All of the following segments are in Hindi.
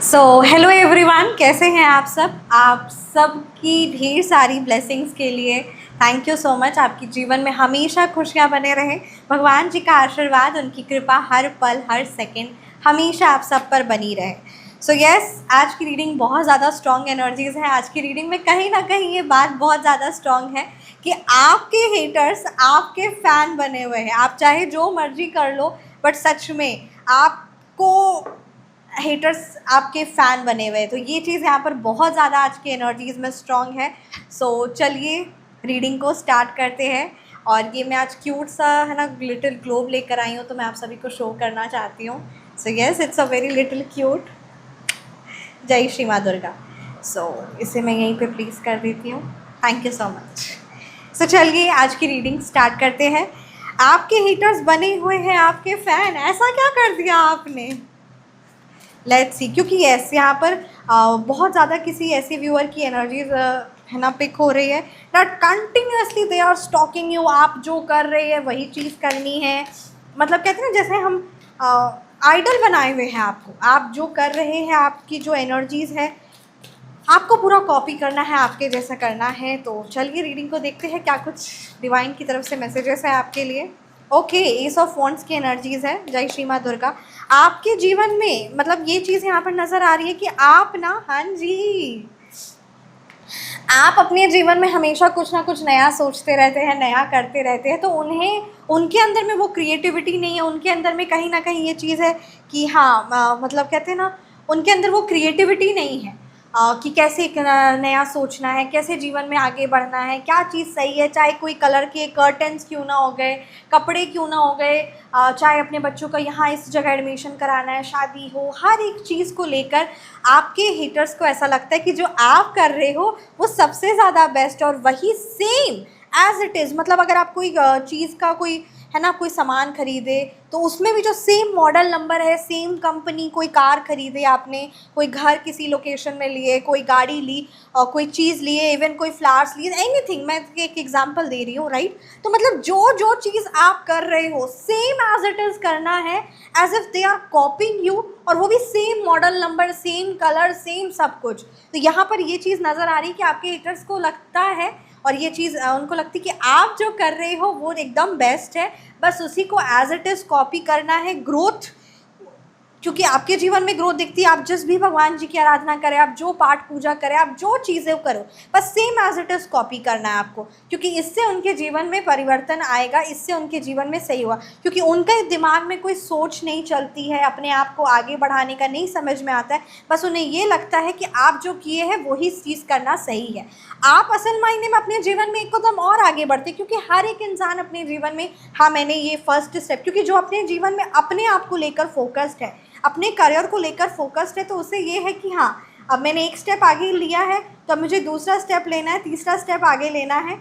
सो हेलो एवरीवन, कैसे हैं आप सबकी ढेर सारी ब्लेसिंग्स के लिए थैंक यू सो मच। आपकी जीवन में हमेशा खुशियां बने रहें, भगवान जी का आशीर्वाद, उनकी कृपा हर पल हर सेकंड हमेशा आप सब पर बनी रहे। सो यस, आज की रीडिंग बहुत ज़्यादा स्ट्रॉन्ग एनर्जीज़ है। आज की रीडिंग में कहीं ना कहीं ये बात बहुत ज़्यादा स्ट्रॉन्ग है कि आपके हेटर्स आपके फ़ैन बने हुए हैं। आप चाहे जो मर्जी कर लो, बट सच में आपको हेटर्स आपके फ़ैन बने हुए हैं। तो ये चीज़ यहाँ पर बहुत ज़्यादा आज की एनर्जीज़ में स्ट्रॉन्ग है। सो चलिए रीडिंग को स्टार्ट करते हैं। और ये मैं आज क्यूट सा है ना लिटिल ग्लोब लेकर आई हूँ, तो मैं आप सभी को शो करना चाहती हूँ। So yes, it's a very little cute. जय श्री माँ दुर्गा। सो इसे मैं यहीं पे प्लीज़ कर देती हूँ। Thank you so much. So चलिए आज की रीडिंग स्टार्ट करते हैं। आपके हेटर्स बने हुए हैं आपके फ़ैन, ऐसा क्या कर दिया आपने? लेट्स सी, क्योंकि यस यहाँ पर बहुत ज़्यादा किसी ऐसे व्यूअर की एनर्जीज है ना पिक हो रही है, that continuously they are stalking you. आप जो कर रहे हैं वही चीज़ करनी है। मतलब कहते हैं ना, जैसे हम आइडल बनाए हुए हैं आपको। आप जो कर रहे हैं, आपकी जो एनर्जीज है, आपको पूरा कॉपी करना है, आपके जैसा करना है। तो चलिए रीडिंग को देखते हैं क्या कुछ डिवाइन की तरफ से मैसेजेस है आपके लिए। ओके, एस ऑफ वॉन्ड्स की एनर्जीज़ है। जय श्री माँ दुर्गा। आपके जीवन में मतलब ये चीज़ यहाँ पर नज़र आ रही है कि आप ना, हाँ जी, आप अपने जीवन में हमेशा कुछ ना कुछ नया सोचते रहते हैं, नया करते रहते हैं। तो उनके अंदर में वो क्रिएटिविटी नहीं है। उनके अंदर में कहीं ना कहीं ये चीज़ है कि हाँ, मतलब कहते हैं ना, उनके अंदर वो क्रिएटिविटी नहीं है कि कैसे एक नया सोचना है, कैसे जीवन में आगे बढ़ना है, क्या चीज़ सही है। चाहे कोई कलर के कर्टन्स क्यों ना हो गए, कपड़े क्यों ना हो गए, चाहे अपने बच्चों का यहाँ इस जगह एडमिशन कराना है, शादी हो, हर एक चीज़ को लेकर आपके हेटर्स को ऐसा लगता है कि जो आप कर रहे हो वो सबसे ज़्यादा बेस्ट है, और वही सेम एज इट इज़। मतलब अगर आप कोई चीज़ का कोई है ना कोई सामान खरीदे, तो उसमें भी जो सेम मॉडल नंबर है, सेम कंपनी, कोई कार खरीदे आपने, कोई घर किसी लोकेशन में लिए, कोई गाड़ी ली, और कोई चीज़ लिए, इवन कोई फ्लावर्स लिए, एनीथिंग, मैं एक एग्जांपल दे रही हूँ, राइट। तो मतलब जो जो चीज़ आप कर रहे हो सेम एज इट इज़ करना है, as if they are copying you, और वो भी same model number, same colour, same सब कुछ। तो यहाँ पर ये चीज़ नज़र आ रही है कि आपके हेटर्स को लगता है, और ये चीज़ उनको लगती है कि आप जो कर रहे हो वो एकदम बेस्ट है, बस उसी को एज इट इज़ कॉपी करना है। ग्रोथ, क्योंकि आपके जीवन में ग्रोथ दिखती है। आप जिस भी भगवान जी की आराधना करें, आप जो पाठ पूजा करें, आप जो चीज़ें करो, बस same as it is copy करना है आपको, क्योंकि इससे उनके जीवन में परिवर्तन आएगा, इससे उनके जीवन में सही हुआ। क्योंकि उनके दिमाग में कोई सोच नहीं चलती है, अपने आप को आगे बढ़ाने का नहीं समझ में आता है। बस उन्हें ये लगता है कि आप जो किए हैं वही चीज़ करना सही है। आप असल मायने में अपने जीवन में एक कदम और आगे बढ़ते, क्योंकि हर एक इंसान अपने जीवन में, हाँ मैंने ये फर्स्ट स्टेप, क्योंकि जो अपने जीवन में अपने आप को लेकर फोकस्ड है, अपने करियर को लेकर फोकस्ड है, तो उसे ये है कि हाँ, अब मैंने एक स्टेप आगे लिया है, तो अब मुझे दूसरा स्टेप लेना है, तीसरा स्टेप आगे लेना है।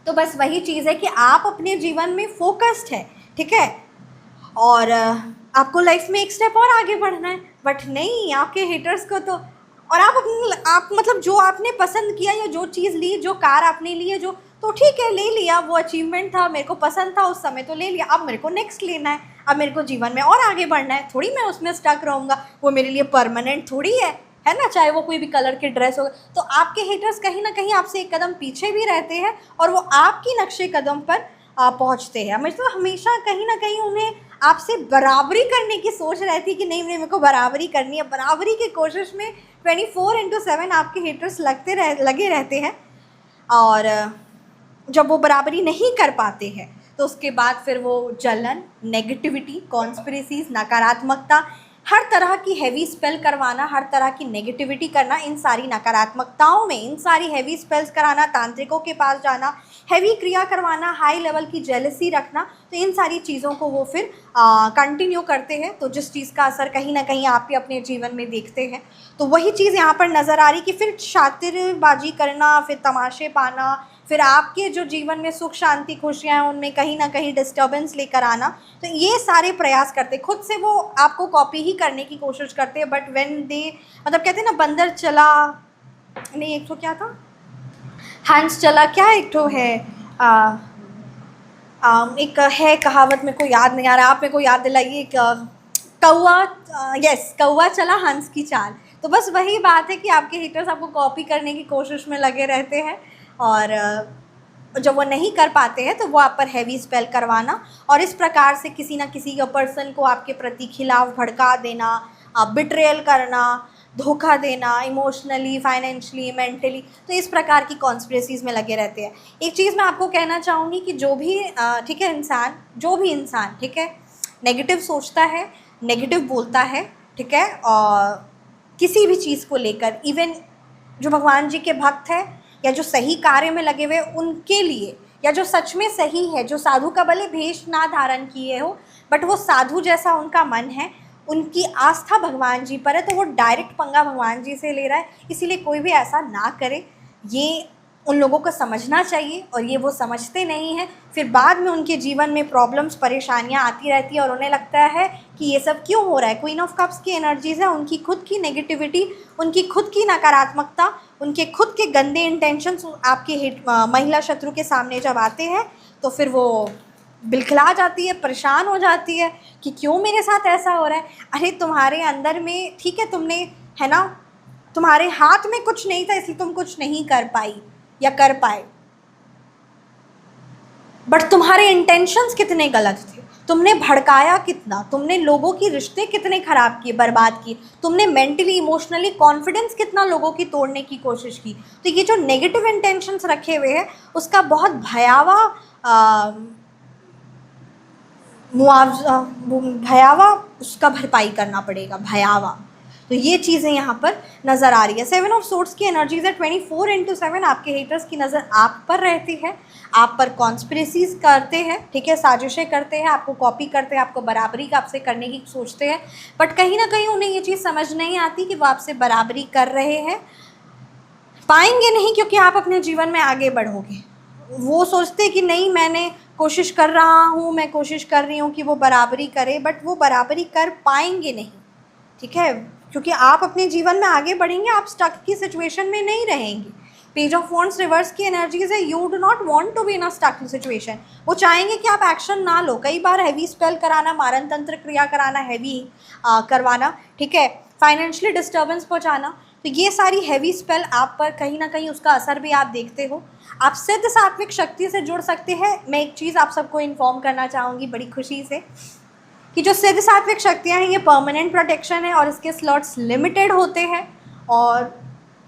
तो बस वही चीज़ है कि आप अपने जीवन में फोकस्ड है, ठीक है, और आपको लाइफ में एक स्टेप और आगे बढ़ना है। बट नहीं, आपके हेटर्स को तो, और आप मतलब जो आपने पसंद किया, या जो चीज़ ली, जो कार आपने ली है, जो, तो ठीक है, ले लिया, वो अचीवमेंट था, मेरे को पसंद था उस समय, तो ले लिया। अब मेरे को नेक्स्ट लेना है, अब मेरे को जीवन में और आगे बढ़ना है, थोड़ी मैं उसमें स्टक रहूँगा। वो मेरे लिए परमानेंट थोड़ी है ना, चाहे वो कोई भी कलर की ड्रेस हो। तो आपके हेटर्स कहीं ना कहीं आपसे एक कदम पीछे भी रहते हैं, और वो आपकी नक्शे कदम पर पहुँचते हैं। मतलब हमेशा कहीं ना कहीं उन्हें आपसे बराबरी करने की सोच रहती है कि नहीं नहीं, मेरे को बराबरी करनी है। बराबरी की कोशिश में 24/7 आपके हेटर्स लगे रहते हैं, और जब वो बराबरी नहीं कर पाते हैं, तो उसके बाद फिर वो जलन, नेगेटिविटी, कॉन्स्पिरेसीज, नकारात्मकता, हर तरह की हैवी स्पेल करवाना, हर तरह की नेगेटिविटी करना, इन सारी नकारात्मकताओं में, इन सारी हैवी स्पेल्स कराना, तांत्रिकों के पास जाना, हैवी क्रिया करवाना, हाई लेवल की जेलसी रखना, तो इन सारी चीज़ों को वो फिर कंटिन्यू करते हैं। तो जिस चीज़ का असर कहीं ना कहीं आप भी अपने जीवन में देखते हैं, तो वही चीज़ यहाँ पर नज़र आ रही कि फिर शातिरबाजी करना, फिर तमाशे पाना, फिर आपके जो जीवन में सुख शांति खुशियाँ हैं उनमें कहीं ना कहीं डिस्टर्बेंस लेकर आना। तो ये सारे प्रयास करते, खुद से वो आपको कॉपी ही करने की कोशिश करते हैं। बट व्हेन दे, मतलब कहते हैं ना, बंदर चला नहीं, एक तो क्या था, हंस चला, क्या एक तो है, एक है कहावत, मेरे को याद नहीं आ रहा, आप मेरे को याद दिलाइए। एक कौवा, यस, कौवा चला हंस की चाल। तो बस वही बात है कि आपके हेटर्स आपको कॉपी करने की कोशिश में लगे रहते हैं, और जब वो नहीं कर पाते हैं तो वो आप पर हैवी स्पेल करवाना और इस प्रकार से किसी ना किसी पर्सन को आपके प्रति खिलाफ भड़का देना, बिट्रेयल करना, धोखा देना, इमोशनली, फाइनेंशियली, मेंटली, तो इस प्रकार की कॉन्स्पिरेसीज़ में लगे रहते हैं। एक चीज़ मैं आपको कहना चाहूँगी कि जो भी ठीक है इंसान, जो भी इंसान ठीक है नेगेटिव सोचता है, नेगेटिव बोलता है, ठीक है, और किसी भी चीज़ को लेकर, इवन जो भगवान जी के भक्त हैं या जो सही कार्य में लगे हुए उनके लिए, या जो सच में सही है, जो साधु का भले भेष ना धारण किए हो बट वो साधु जैसा उनका मन है, उनकी आस्था भगवान जी पर है, तो वो डायरेक्ट पंगा भगवान जी से ले रहा है। इसीलिए कोई भी ऐसा ना करे, ये उन लोगों को समझना चाहिए, और ये वो समझते नहीं हैं। फिर बाद में उनके जीवन में प्रॉब्लम्स, परेशानियां आती रहती है और उन्हें लगता है कि ये सब क्यों हो रहा है। क्वीन ऑफ कप्स की एनर्जीज़ है, उनकी खुद की नेगेटिविटी, उनकी खुद की नकारात्मकता, उनके खुद के गंदे इंटेंशंस आपके महिला शत्रु के सामने जब आते हैं तो फिर वो बिलखिला जाती है, परेशान हो जाती है कि क्यों मेरे साथ ऐसा हो रहा है। अरे तुम्हारे अंदर में, ठीक है, तुमने, है ना, तुम्हारे हाथ में कुछ नहीं था इसलिए तुम कुछ नहीं कर पाई या कर पाए, बट तुम्हारे इंटेंशंस कितने गलत थे, तुमने भड़काया कितना, तुमने लोगों की रिश्ते कितने ख़राब किए, बर्बाद किए, तुमने मेंटली, इमोशनली कॉन्फिडेंस कितना लोगों की तोड़ने की कोशिश की। तो ये जो नेगेटिव इंटेंशंस रखे हुए हैं उसका बहुत भयावह मुआवजा, भयावह उसका भरपाई करना पड़ेगा, भयावह। तो ये चीज़ें यहाँ पर नज़र आ रही है। 7 ऑफ सोर्ड्स की एनर्जीज है, 24/7 आपके हेटर्स की नज़र आप पर रहती है, आप पर कॉन्स्पिरेसीज करते हैं, ठीक है, साजिशें करते हैं, आपको कॉपी करते हैं, आपको बराबरी का आपसे करने की सोचते हैं, बट कहीं ना कहीं उन्हें ये चीज़ समझ नहीं आती कि वो आपसे बराबरी कर रहे हैं। पाएंगे नहीं, क्योंकि आप अपने जीवन में आगे बढ़ोगे। वो सोचते कि नहीं, मैंने कोशिश कर रहा हूँ, मैं कोशिश कर रही हूँ कि वो बराबरी करे, बट वो बराबरी कर पाएंगे नहीं, ठीक है, क्योंकि आप अपने जीवन में आगे बढ़ेंगे, आप स्टक की सिचुएशन में नहीं रहेंगे। पेज ऑफ वॉन्ड्स रिवर्स की एनर्जीज है, you do not want to be in a stuck situation. वो चाहेंगे कि आप एक्शन ना लो, कई बार हैवी स्पेल कराना, मारण तंत्र क्रिया कराना, हैवी करवाना, ठीक है, फाइनेंशियली डिस्टर्बेंस पहुँचाना, तो ये सारी हैवी स्पेल आप पर कहीं ना कहीं उसका असर भी आप देखते हो। आप सिद्ध सात्विक शक्ति से जुड़ सकते हैं। मैं एक चीज़ आप सबको इन्फॉर्म करना चाहूँगी बड़ी खुशी से कि जो सिद्ध सात्विक शक्तियाँ हैं ये परमानेंट प्रोटेक्शन है और इसके स्लॉट्स लिमिटेड होते हैं। और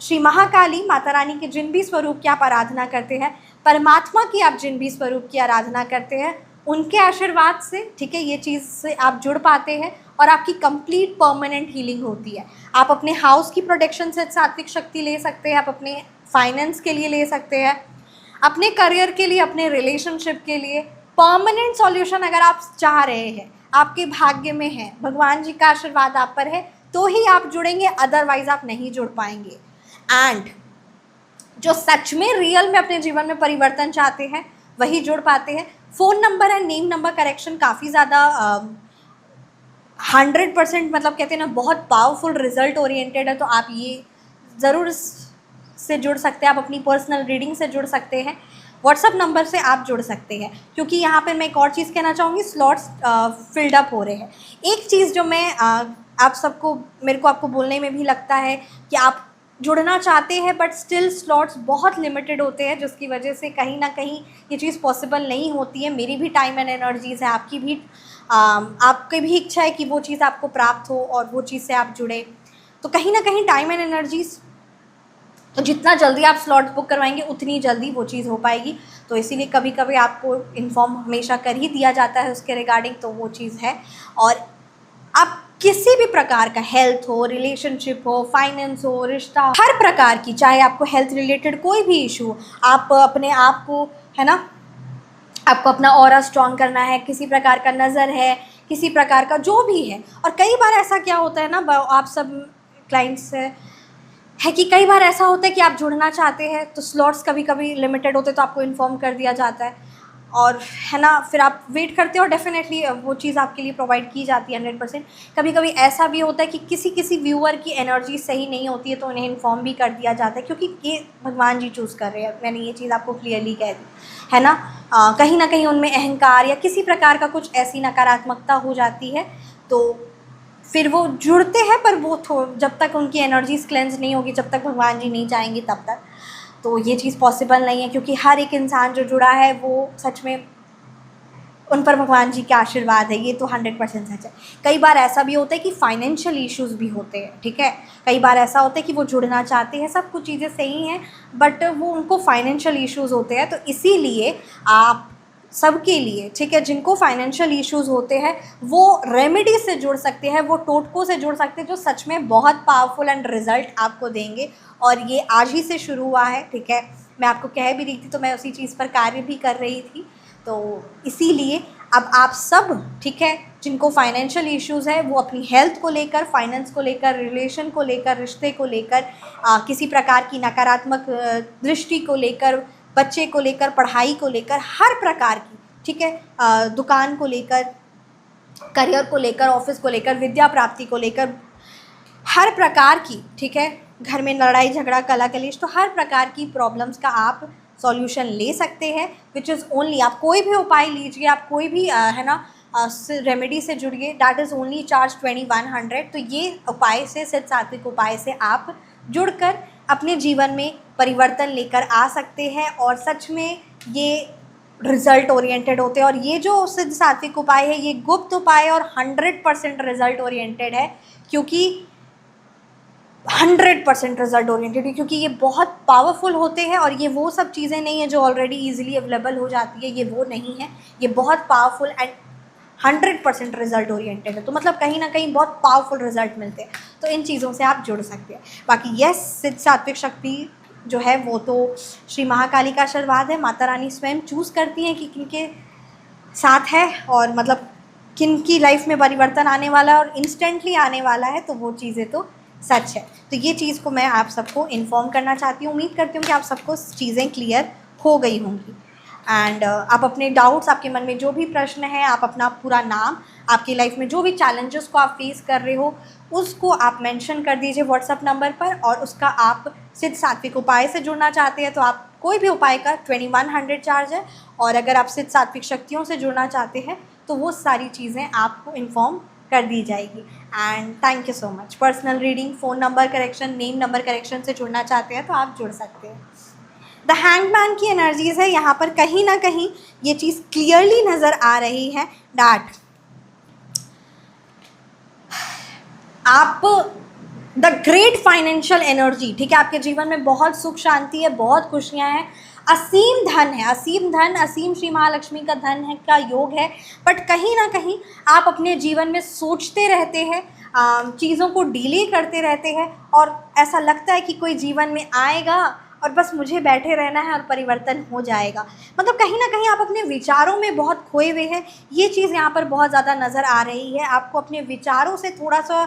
श्री महाकाली माता रानी के जिन भी स्वरूप की आप आराधना करते हैं, परमात्मा की आप जिन भी स्वरूप की आराधना करते हैं, उनके आशीर्वाद से, ठीक है, ये चीज़ से आप जुड़ पाते हैं और आपकी कंप्लीट परमानेंट हीलिंग होती है। आप अपने हाउस की प्रोटेक्शन से सात्विक शक्ति ले सकते हैं, आप अपने फाइनेंस के लिए ले सकते हैं, अपने करियर के लिए, अपने रिलेशनशिप के लिए परमानेंट सॉल्यूशन अगर आप चाह रहे हैं, आपके भाग्य में है, भगवान जी का आशीर्वाद आप पर है, तो ही आप जुड़ेंगे, अदरवाइज आप नहीं जुड़ पाएंगे। एंड जो सच में रियल में अपने जीवन में परिवर्तन चाहते हैं वही जुड़ पाते हैं। Phone number and name number correction काफ़ी ज़्यादा 100% मतलब कहते हैं ना, बहुत पावरफुल रिजल्ट ओरिएंटेड है, तो आप ये ज़रूर से जुड़ सकते हैं। आप अपनी पर्सनल रीडिंग से जुड़ सकते हैं, व्हाट्सअप नंबर से आप जुड़ सकते हैं, क्योंकि यहाँ पे मैं एक और चीज़ कहना चाहूँगी, स्लॉट्स फिल्ड अप हो रहे हैं। एक चीज़ जो मैं आप सबको, मेरे को आपको बोलने में भी लगता है कि आप जुड़ना चाहते हैं बट स्टिल स्लॉट्स बहुत लिमिटेड होते हैं, जिसकी वजह से कहीं ना कहीं ये चीज़ पॉसिबल नहीं होती है। मेरी भी टाइम एंड एनर्जीज़ है, आपकी भी इच्छा है कि वो चीज़ आपको प्राप्त हो और वो चीज़ से आप जुड़े, तो कहीं ना कहीं टाइम एंड एनर्जीज़, तो जितना जल्दी आप स्लॉट बुक करवाएंगे उतनी जल्दी वो चीज़ हो पाएगी। तो इसीलिए कभी कभी आपको इन्फॉर्म हमेशा कर ही दिया जाता है उसके रिगार्डिंग, तो वो चीज़ है। और आप किसी भी प्रकार का, हेल्थ हो, रिलेशनशिप हो, फाइनेंस हो, रिश्ता, हर प्रकार की, चाहे आपको हेल्थ रिलेटेड कोई भी इशू, आप अपने आप को, है ना, आपको अपना ऑरा स्ट्रॉन्ग करना है, किसी प्रकार का नज़र है, किसी प्रकार का जो भी है। और कई बार ऐसा क्या होता है ना, आप सब क्लाइंट्स है कि कई बार ऐसा होता है कि आप जुड़ना चाहते हैं तो स्लॉट्स कभी कभी लिमिटेड होते हैं, तो आपको इन्फॉर्म कर दिया जाता है, और है ना, फिर आप वेट करते हो और डेफिनेटली वो चीज़ आपके लिए प्रोवाइड की जाती है 100%। कभी कभी ऐसा भी होता है कि किसी व्यूअर की एनर्जी सही नहीं होती है, तो उन्हें इन्फॉर्म भी कर दिया जाता है, क्योंकि ये भगवान जी चूज़ कर रहे हैं। मैंने ये चीज़ आपको क्लियरली कह दी, है ना। कहीं ना कहीं उनमें अहंकार या किसी प्रकार का कुछ ऐसी नकारात्मकता हो जाती है, तो फिर वो जुड़ते हैं, पर वो जब तक उनकी एनर्जीज क्लेंस नहीं होगी, जब तक भगवान जी नहीं चाहेंगे तब तक तो ये चीज़ पॉसिबल नहीं है। क्योंकि हर एक इंसान जो जुड़ा है वो सच में उन पर भगवान जी के आशीर्वाद है, ये तो 100% सच है। कई बार ऐसा भी होता है कि फाइनेंशियल इश्यूज़ भी होते हैं, ठीक है। कई बार ऐसा होता है कि वो जुड़ना चाहते हैं, सब कुछ चीज़ें सही हैं, बट वो उनको फाइनेंशियल इश्यूज़ होते हैं। तो इसीलिए आप सबके लिए, ठीक है, जिनको फाइनेंशियल इश्यूज़ होते हैं वो रेमेडी से जुड़ सकते हैं, वो टोटकों से जुड़ सकते हैं जो सच में बहुत पावरफुल एंड रिजल्ट आपको देंगे। और ये आज ही से शुरू हुआ है, ठीक है। मैं आपको कह भी रही थी तो मैं उसी चीज़ पर कार्य भी कर रही थी। तो इसीलिए अब आप सब, ठीक है, जिनको फाइनेंशियल इश्यूज़ है वो अपनी हेल्थ को लेकर, फाइनेंस को लेकर, रिलेशन को लेकर, रिश्ते को लेकर, किसी प्रकार की नकारात्मक दृष्टि को लेकर, बच्चे को लेकर, पढ़ाई को लेकर, हर प्रकार की, ठीक है, दुकान को लेकर, करियर को लेकर, ऑफिस को लेकर, विद्या प्राप्ति को लेकर, हर प्रकार की, ठीक है, घर में लड़ाई झगड़ा कला कलेश, तो हर प्रकार की प्रॉब्लम्स का आप सॉल्यूशन ले सकते हैं। विच इज़ ओनली, आप कोई भी उपाय लीजिए, आप कोई भी है ना रेमेडी से जुड़िए, दैट इज़ ओनली चार्ज 2100। तो ये उपाय से, सिद्ध सात्विक उपाय से आप जुड़कर अपने जीवन में परिवर्तन लेकर आ सकते हैं। और सच में ये रिज़ल्ट ओरिएंटेड होते हैं। और ये जो सिद्ध सात्विक उपाय है ये गुप्त उपाय है और 100% रिज़ल्ट ओरिएंटेड है। क्योंकि 100% रिजल्ट ओरिएंटेड है, क्योंकि ये बहुत पावरफुल होते हैं। और ये वो सब चीज़ें नहीं है जो ऑलरेडी ईजिली अवेलेबल हो जाती है, ये वो नहीं है। ये बहुत पावरफुल एंड 100% रिजल्ट ओरिएंटेड है। तो मतलब कहीं ना कहीं बहुत पावरफुल रिजल्ट मिलते हैं। तो इन चीज़ों से आप जुड़ सकते हैं। बाकी यस, सिद्ध सात्विक शक्ति जो है वो तो श्री महाकाली का आशीर्वाद है। माता रानी स्वयं चूज़ करती हैं कि किनके साथ है और मतलब किन की लाइफ में परिवर्तन आने वाला है और इंस्टेंटली आने वाला है। तो वो चीज़ें तो सच है। तो ये चीज़ को मैं आप सबको इन्फॉर्म करना चाहती हूँ। उम्मीद करती हूँ कि आप सबको चीज़ें क्लियर हो गई होंगी। एंड आप अपने डाउट्स, आपके मन में जो भी प्रश्न है, आप अपना पूरा नाम, आपकी लाइफ में जो भी चैलेंजेस को आप फेस कर रहे हो उसको आप मेंशन कर दीजिए व्हाट्सएप नंबर पर। और उसका आप सिद्ध सात्विक उपाय से जुड़ना चाहते हैं तो आप कोई भी उपाय का 2100 चार्ज है। और अगर आप सिद्ध सात्विक शक्तियों से जुड़ना चाहते हैं तो वो सारी चीज़ें आपको इन्फॉर्म कर दी जाएगी। And thank you so much. Personal reading, phone number correction, name number correction से जुड़ना चाहते हैं तो आप जुड़ सकते हैं। द हैंगमैन की एनर्जीज़ है यहाँ पर, कहीं ना कहीं ये चीज़ क्लियरली नज़र आ रही है डैट आप द ग्रेट फाइनेंशियल एनर्जी, ठीक है, आपके जीवन में बहुत सुख शांति है, बहुत खुशियाँ हैं, असीम धन है, असीम धन, असीम श्री महालक्ष्मी का धन है का योग है। बट कहीं ना कहीं आप अपने जीवन में सोचते रहते हैं, चीज़ों को डिले करते रहते हैं और ऐसा लगता है कि कोई जीवन में आएगा और बस मुझे बैठे रहना है और परिवर्तन हो जाएगा। मतलब कहीं ना कहीं आप अपने विचारों में बहुत खोए हुए हैं। ये चीज़ यहाँ पर बहुत ज़्यादा नज़र आ रही है। आपको अपने विचारों से थोड़ा सा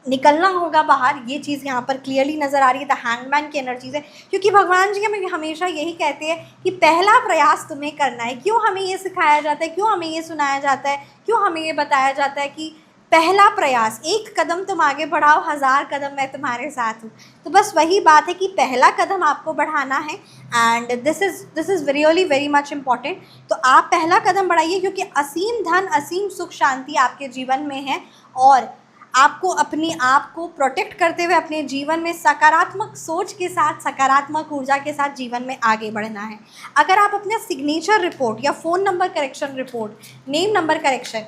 निकलना होगा बाहर। ये चीज़ यहाँ पर क्लियरली नज़र आ रही है। द हैंगमैन की एनर्जीज़ है, क्योंकि भगवान जी हमें हमेशा यही कहते हैं कि पहला प्रयास तुम्हें करना है। क्यों हमें ये सिखाया जाता है, क्यों हमें ये सुनाया जाता है, क्यों हमें ये बताया जाता है कि पहला प्रयास, एक कदम तुम आगे बढ़ाओ, 1000 कदम मैं तुम्हारे साथ हूँ। तो बस वही बात है कि पहला कदम आपको बढ़ाना है। And this is really very much important. तो आप पहला कदम बढ़ाइए, क्योंकि असीम धन, असीम सुख शांति आपके जीवन में है। और आपको अपने आप को प्रोटेक्ट करते हुए अपने जीवन में सकारात्मक सोच के साथ, सकारात्मक ऊर्जा के साथ जीवन में आगे बढ़ना है। अगर आप अपने सिग्नेचर रिपोर्ट या phone number correction report, name number correction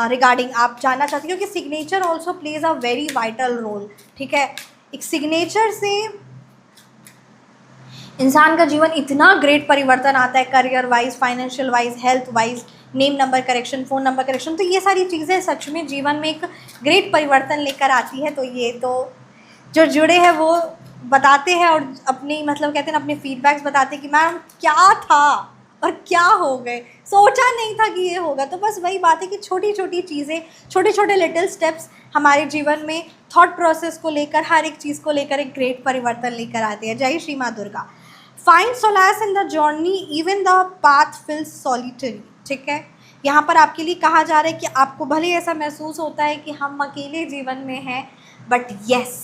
regarding आप जानना चाहते हैं, क्योंकि signature also plays a very vital role, ठीक है। एक सिग्नेचर से इंसान का जीवन इतना ग्रेट परिवर्तन आता है, career wise, financial wise, health wise, name number correction, phone number correction. तो ये सारी चीज़ें सच में जीवन में एक ग्रेट परिवर्तन लेकर आती है। तो ये तो जो जुड़े हैं वो बताते हैं और अपनी मतलब कहते हैं ना, अपने फीडबैक्स बताते हैं कि मैम क्या था और क्या हो गए, सोचा नहीं था कि ये होगा। तो बस वही बात है कि छोटी छोटी चीज़ें, छोटे छोटे लिटिल स्टेप्स हमारे जीवन में थॉट प्रोसेस को लेकर, हर एक चीज़ को लेकर एक ग्रेट परिवर्तन लेकर आते हैं। जय श्री माँ Durga. Find solas in the journey even the path feels solitary, ठीक है। यहाँ पर आपके लिए कहा जा रहा है कि आपको भले ऐसा महसूस होता है कि हम अकेले जीवन में हैं, बट यस,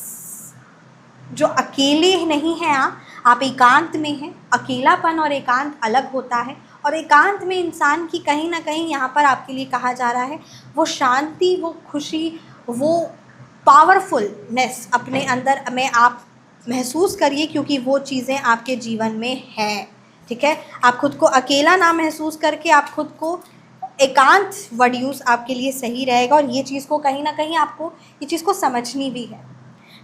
जो अकेले नहीं हैं आप एकांत में हैं। अकेलापन और एकांत अलग होता है। और एकांत में इंसान की कहीं ना कहीं यहाँ पर आपके लिए कहा जा रहा है वो शांति, वो खुशी, वो पावरफुलनेस अपने अंदर में आप महसूस करिए, क्योंकि वो चीज़ें आपके जीवन में है। ठीक है, आप खुद को अकेला ना महसूस करके आप खुद को एकांत वर्ड यूज़ आपके लिए सही रहेगा, और ये चीज़ को कहीं ना कहीं आपको ये चीज़ को समझनी भी है।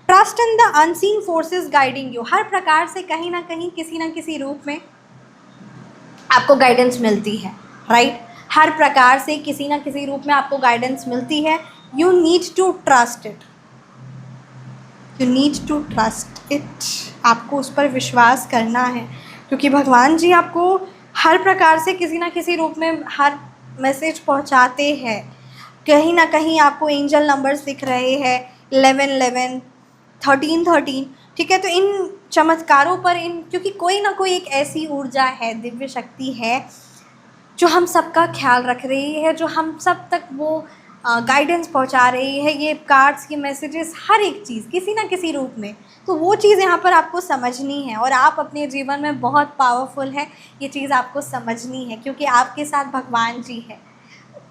Trust in the unseen forces guiding you, हर प्रकार से कहीं ना कहीं किसी ना किसी रूप में आपको गाइडेंस मिलती है, राइट। हर प्रकार से किसी ना किसी रूप में आपको गाइडेंस मिलती है। You need to trust it, you need to trust it, आपको उस पर विश्वास करना है, क्योंकि भगवान जी आपको हर प्रकार से किसी ना किसी रूप में हर मैसेज पहुंचाते हैं। कहीं ना कहीं आपको एंजल नंबर्स दिख रहे हैं 1111, 1313, ठीक है। तो इन चमत्कारों पर क्योंकि कोई ना कोई एक ऐसी ऊर्जा है, दिव्य शक्ति है, जो हम सबका ख्याल रख रही है, जो हम सब तक वो गाइडेंस पहुंचा रही है, ये कार्ड्स की मैसेजेस, हर एक चीज़ किसी ना किसी रूप में। तो वो चीज़ यहाँ पर आपको समझनी है, और आप अपने जीवन में बहुत पावरफुल है, ये चीज़ आपको समझनी है, क्योंकि आपके साथ भगवान जी है।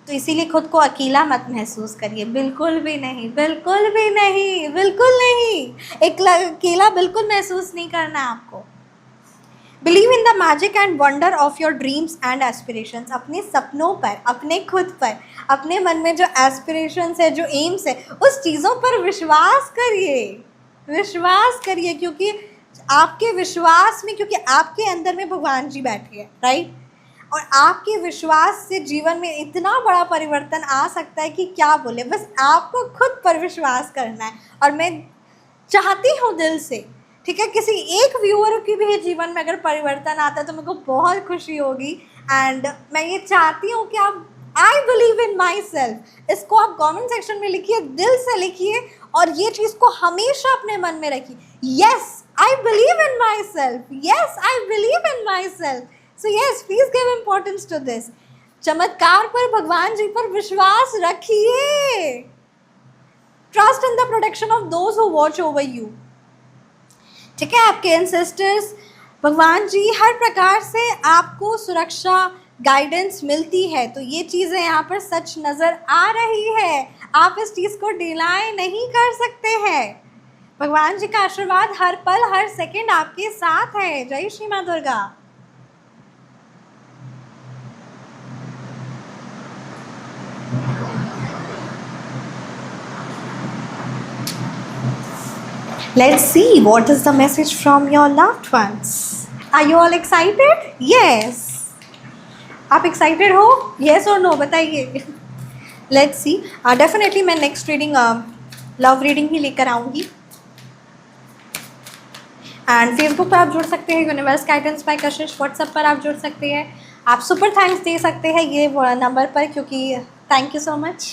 तो इसीलिए खुद को अकेला मत महसूस करिए, बिल्कुल भी नहीं, बिल्कुल भी नहीं, बिल्कुल नहीं, अकेला बिल्कुल महसूस नहीं करना आपको। Believe in the magic and wonder of your dreams and aspirations, अपने सपनों पर, अपने खुद पर, अपने मन में जो एस्पिरेशंस है, जो एम्स है, उस चीज़ों पर विश्वास करिए, विश्वास करिए, क्योंकि आपके विश्वास में, क्योंकि आपके अंदर में भगवान जी बैठे हैं, राइट। और आपके विश्वास से जीवन में इतना बड़ा परिवर्तन आ सकता है कि क्या बोले, बस आपको खुद पर विश्वास करना है। और मैं चाहती हूँ दिल से, ठीक है, किसी एक व्यूअर की भी जीवन में अगर परिवर्तन आता है तो मेरे को बहुत खुशी होगी। एंड मैं ये चाहती हूँ कि आप आई बिलीव इन माई सेल्फ, इसको आप कमेंट सेक्शन में लिखिए, दिल से लिखिए, और ये चीज़ को हमेशा अपने मन में रखिए। Yes I believe in myself, yes I believe in myself. So yes, please give importance to this. चमत्कार पर, भगवान जी पर विश्वास रखिए। Trust in the protection of those who watch over you, ठीक है। आपके एंसेस्टर्स, भगवान जी, हर प्रकार से आपको सुरक्षा, गाइडेंस मिलती है। तो ये चीज़ें यहाँ पर सच नज़र आ रही है, आप इस चीज़ को डिनाई नहीं कर सकते हैं। भगवान जी का आशीर्वाद हर पल, हर सेकंड आपके साथ है। जय श्री माँ Durga. Let's see what is the message from your loved ones. Are you all excited? Yes. आप excited हो? Yes or no? बताइए. Let's see. Definitely मैं next reading love reading ही लेकर आऊँगी. एंड फेसबुक पर आप जुड़ सकते हैं, यूनिवर्स गाइडेंस बाय कशिश। व्हाट्सएप पर आप जुड़ सकते हैं, आप सुपर थैंक्स दे सकते हैं ये नंबर पर, क्योंकि थैंक यू सो मच,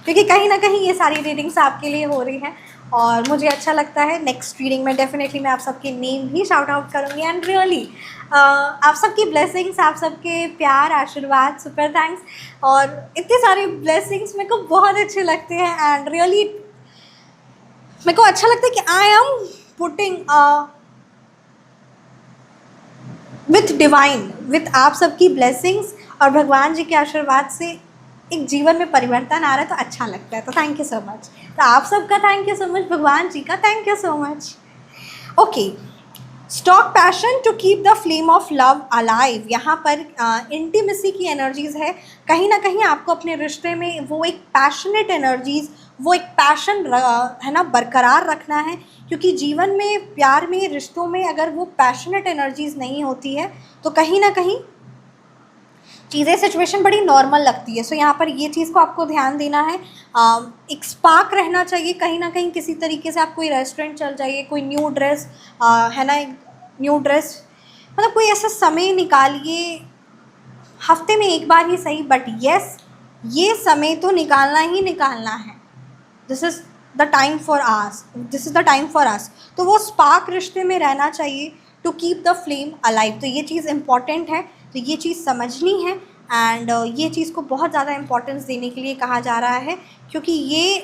क्योंकि कहीं ना कहीं ये सारी रीडिंग्स आपके लिए हो रही हैं और मुझे अच्छा लगता है। नेक्स्ट रीडिंग में डेफिनेटली मैं आप सबके नेम भी शाउट आउट करूँगी। एंड रियली आप सबकी ब्लेसिंग्स, आप सबके प्यार, आशीर्वाद, सुपर थैंक्स और इतने सारे ब्लेसिंग्स मेरे को बहुत अच्छे लगते हैं। एंड रियली मेरे को अच्छा लगता है कि I am putting with divine, with आप सबकी ब्लेसिंग्स और भगवान जी के आशीर्वाद से एक जीवन में परिवर्तन आ रहा है, तो अच्छा लगता है। तो थैंक यू सो मच। तो आप सबका थैंक यू सो मच, भगवान जी का thank you so much. Okay, stoke passion to keep the flame of love alive. यहाँ पर इंटीमेसी की एनर्जीज़ है। कहीं ना कहीं आपको अपने रिश्ते में वो एक पैशनेट एनर्जीज़, वो एक पैशन है ना, बरकरार रखना है, क्योंकि जीवन में, प्यार में, रिश्तों में अगर वो पैशनेट एनर्जीज़ नहीं होती है तो कहीं ना कहीं चीज़ें, सिचुएशन बड़ी नॉर्मल लगती है। सो यहाँ पर ये चीज़ को आपको ध्यान देना है। एक स्पार्क रहना चाहिए कहीं ना कहीं। किसी तरीके से आप कोई रेस्टोरेंट चल जाइए, कोई न्यू ड्रेस है ना, एक न्यू ड्रेस, मतलब कोई ऐसा समय निकालिए, हफ्ते में एक बार ही सही, बट येस, ये समय तो निकालना ही निकालना है। This is the time for us, this is the time for us. तो वो स्पार्क रिश्ते में रहना चाहिए, to keep the flame alive. तो ये चीज़ इम्पॉर्टेंट है, तो ये चीज़ समझनी है। एंड ये चीज़ को बहुत ज़्यादा इम्पोर्टेंस देने के लिए कहा जा रहा है, क्योंकि ये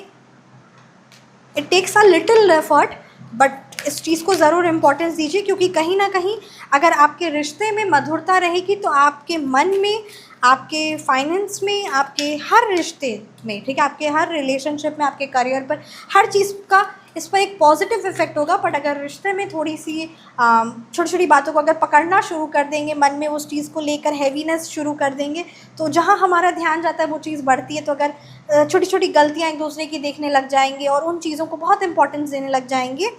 it takes a little effort, but इस चीज़ को ज़रूर इम्पोर्टेंस दीजिए, क्योंकि कहीं ना कहीं अगर आपके रिश्ते में मधुरता रहेगी तो आपके मन में, आपके फाइनेंस में, आपके हर रिश्ते में, ठीक है, आपके हर रिलेशनशिप में, आपके करियर पर, हर चीज़ का इस पर एक पॉजिटिव इफेक्ट होगा। बट अगर रिश्ते में थोड़ी सी छोटी छोटी बातों को अगर पकड़ना शुरू कर देंगे, मन में उस चीज़ को लेकर हैवीनेस शुरू कर देंगे, तो जहाँ हमारा ध्यान जाता है वो चीज़ बढ़ती है। तो अगर छोटी छोटी गलतियाँ एक दूसरे की देखने लग जाएंगे और उन चीज़ों को बहुत इंपॉर्टेंस देने लग जाएंगे,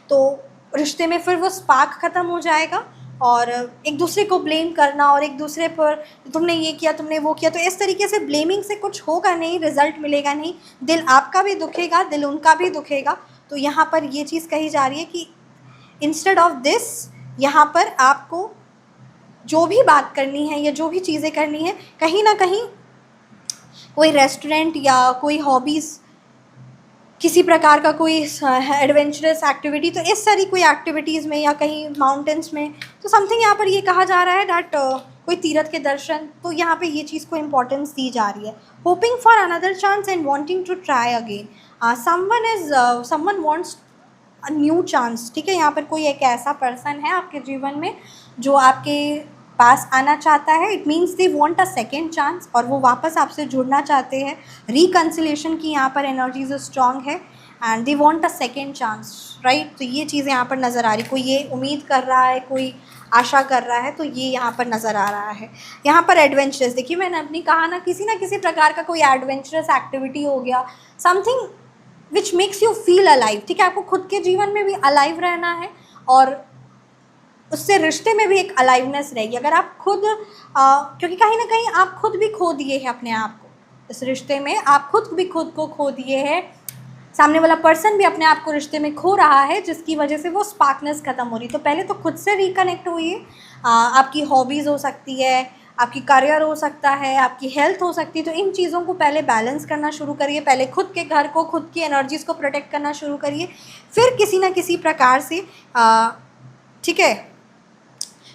तो रिश्ते में फिर वो स्पार्क ख़त्म हो जाएगा। और एक दूसरे को ब्लेम करना और एक दूसरे पर तुमने ये किया, तुमने वो किया, तो इस तरीके से ब्लेमिंग से कुछ होगा नहीं, रिजल्ट मिलेगा नहीं। दिल आपका भी दुखेगा, दिल उनका भी दुखेगा। तो यहाँ पर ये चीज़ कही जा रही है कि इंस्टेड ऑफ दिस, यहाँ पर आपको जो भी बात करनी है या जो भी चीज़ें करनी है, कहीं ना कहीं कोई रेस्टोरेंट या कोई हॉबीज़, किसी प्रकार का कोई एडवेंचरस एक्टिविटी, तो इस सारी कोई एक्टिविटीज़ में या कहीं माउंटेन्स में, तो समथिंग यहाँ पर ये कहा जा रहा है डैट कोई तीर्थ के दर्शन, तो यहाँ पे ये चीज़ को इम्पोर्टेंस दी जा रही है। Hoping for another chance and wanting to try again, someone wants a new chance, ठीक है। यहाँ पर कोई एक ऐसा पर्सन है आपके जीवन में जो आपके पास आना चाहता है। It means they want a second chance, और वो वापस आपसे जुड़ना चाहते हैं। रिकन्सिलेशन की यहाँ पर एनर्जीज स्ट्रॉन्ग है and they want a second chance, right. तो ये चीज़ें यहाँ पर नज़र आ रही, कोई ये उम्मीद कर रहा है, कोई आशा कर रहा है, तो ये यहाँ पर नज़र आ रहा है। यहाँ पर एडवेंचरस, देखिए मैंने अपनी कहा ना किसी प्रकार का कोई एडवेंचरस एक्टिविटी हो गया, something which makes you feel alive, ठीक है। आपको खुद के जीवन में भी अलाइव रहना है और उससे रिश्ते में भी एक अलाइवनेस रहेगी। अगर आप खुद क्योंकि कहीं ना कहीं आप खुद भी खो दिए हैं अपने आप को इस रिश्ते में, आप खुद भी खुद को खो दिए हैं, सामने वाला पर्सन भी अपने आप को रिश्ते में खो रहा है, जिसकी वजह से वो स्पार्कनेस ख़त्म हो रही। तो पहले तो खुद से रिकनेक्ट होइए। आपकी हॉबीज़ हो सकती है, आपकी करियर हो सकता है, आपकी हेल्थ हो सकती है, तो इन चीज़ों को पहले बैलेंस करना शुरू करिए। पहले खुद के घर को, खुद की एनर्जीज़ को प्रोटेक्ट करना शुरू करिए, फिर किसी ना किसी प्रकार से ठीक है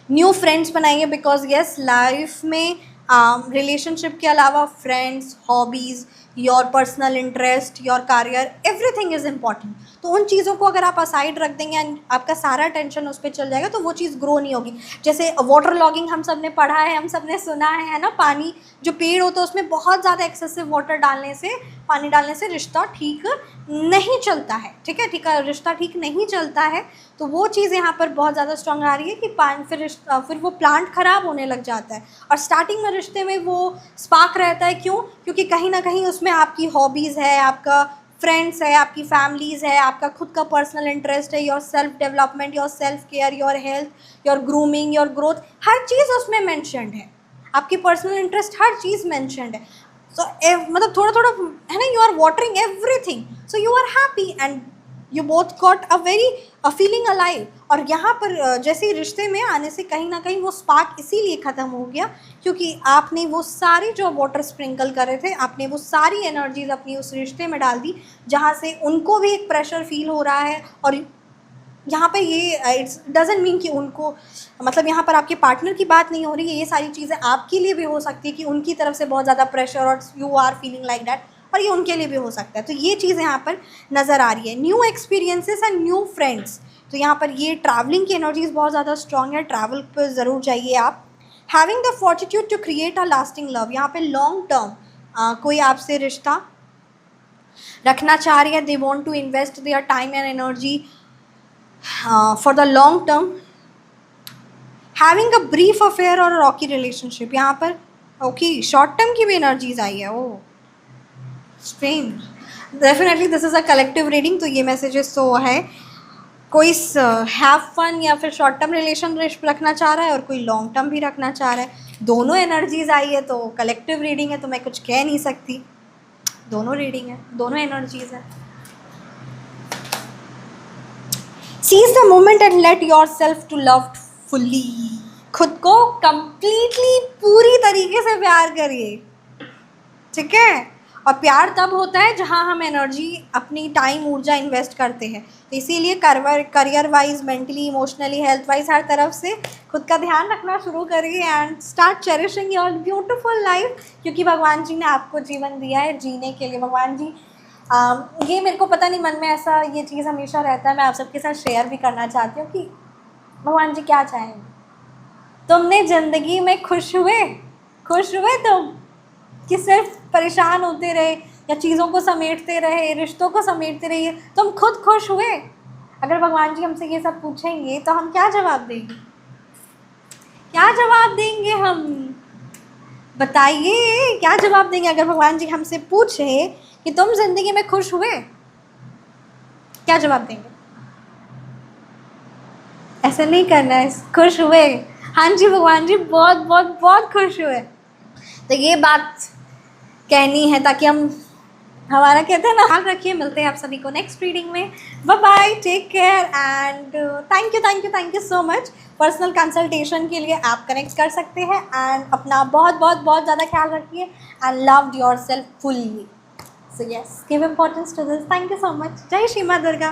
न्यू फ्रेंड्स बनाएंगे। बिकॉज येस, लाइफ में रिलेशनशिप के अलावा friends, hobbies, your personal interest, your career, everything is important. तो उन चीज़ों को अगर आप असाइड रख देंगे एंड आपका सारा टेंशन उस पर चल जाएगा, तो वो चीज़ ग्रो नहीं होगी। जैसे वाटर लॉगिंग हम सब ने पढ़ा है, हम सब ने सुना है ना, पानी जो पेड़ होता है उसमें बहुत ज़्यादा एक्सेसिव वाटर डालने से, पानी डालने से रिश्ता ठीक नहीं चलता है, ठीक है, ठीक है, रिश्ता ठीक नहीं चलता है। तो वो चीज़ यहाँ पर बहुत ज़्यादा स्ट्रॉन्ग आ रही है कि फिर वो प्लांट ख़राब होने लग जाता है। और स्टार्टिंग में रिश्ते में वो स्पार्क रहता है, क्यों? क्योंकि कहीं ना कहीं उसमें आपकी हॉबीज़ है, आपका फ्रेंड्स है, आपकी फैमिलीज़ है, आपका खुद का पर्सनल इंटरेस्ट है, your self development, your self care, your health, your grooming, your growth, हर चीज़ उसमें मैंशनड है। आपकी पर्सनल इंटरेस्ट, हर चीज़ मैंशनड है। सो मतलब थोड़ा थोड़ा है ना, you are watering everything, so you are happy and you both got a very feeling alive. और यहाँ पर जैसे रिश्ते में आने से कहीं ना कहीं वो स्पार्क इसीलिए ख़त्म हो गया क्योंकि आपने वो सारी जो वाटर स्प्रिंकल कर रहे थे, आपने वो सारी एनर्जीज अपनी उस रिश्ते में डाल दी, जहाँ से उनको भी एक प्रेशर फील हो रहा है। और यहाँ पे ये इट्स डजेंट मीन कि उनको, मतलब यहाँ पर आपके पार्टनर की बात नहीं हो रही है, ये सारी चीज़ें आपके लिए भी हो सकती है कि उनकी तरफ से बहुत ज़्यादा प्रेशर और you are feeling like that, और ये उनके लिए भी हो सकता है। तो ये चीज़ यहाँ पर नज़र आ रही है। New experiences and new friends, तो यहाँ पर ये ट्रैवलिंग की एनर्जीज बहुत ज़्यादा स्ट्रॉन्ग है, ट्रैवल पर ज़रूर जाइए आप। Having the fortitude to create a lasting love, यहाँ पे लॉन्ग टर्म कोई आपसे रिश्ता रखना चाह रही है, they want to invest their time and energy for the long term. Having a brief affair और रॉकी रिलेशनशिप, यहाँ पर ओके शॉर्ट टर्म की भी एनर्जीज आई है। Oh strange, definitely this is a collective reading, तो ये मैसेजेस तो है, कोई हैव फन या फिर शॉर्ट टर्म रिलेशन रखना चाह रहा है और कोई लॉन्ग टर्म भी रखना चाह रहा है। दोनों एनर्जीज आई है, तो कलेक्टिव रीडिंग है, तो मैं कुछ कह नहीं सकती, दोनों रीडिंग है, दोनों एनर्जीज है। Seize the moment and let yourself to love fully, खुद को कंप्लीटली पूरी तरीके से प्यार करिए, ठीक है। और प्यार तब होता है जहाँ हम एनर्जी, अपनी टाइम, ऊर्जा इन्वेस्ट करते हैं। तो इसीलिए career wise, mentally, emotionally, health wise, हर तरफ से खुद का ध्यान रखना शुरू करिए and start cherishing your beautiful life, क्योंकि भगवान जी ने आपको जीवन दिया है जीने के लिए। भगवान जी ये मेरे को पता नहीं, मन में ऐसा ये चीज़ हमेशा रहता है, मैं आप सबके साथ शेयर भी करना चाहती हूँ कि भगवान जी क्या चाहेंगे, तुमने ज़िंदगी में खुश हुए, खुश हुए तुम कि सिर्फ परेशान होते रहे या चीज़ों को समेटते रहे, रिश्तों को समेटते रहिए? तुम खुद खुश हुए? अगर भगवान जी हमसे ये सब पूछेंगे तो हम क्या जवाब देंगे? क्या जवाब देंगे हम? बताइए, क्या जवाब देंगे अगर भगवान जी हमसे पूछे कि तुम जिंदगी में खुश हुए? क्या जवाब देंगे? ऐसे नहीं करना है, खुश हुए। हाँ जी भगवान जी, बहुत बहुत बहुत खुश हुए। तो ये बात कहनी है ताकि हम हमारा कहते हैं ना, ख्याल रखिए। मिलते हैं आप सभी को नेक्स्ट रीडिंग में। Bye bye, take care and thank you so much. Personal consultation के लिए आप कनेक्ट कर सकते हैं एंड अपना बहुत बहुत बहुत ज़्यादा ख्याल रखिए and love yourself fully. So yes, give importance to this. Thank you so much. जय श्री माँ दुर्गा।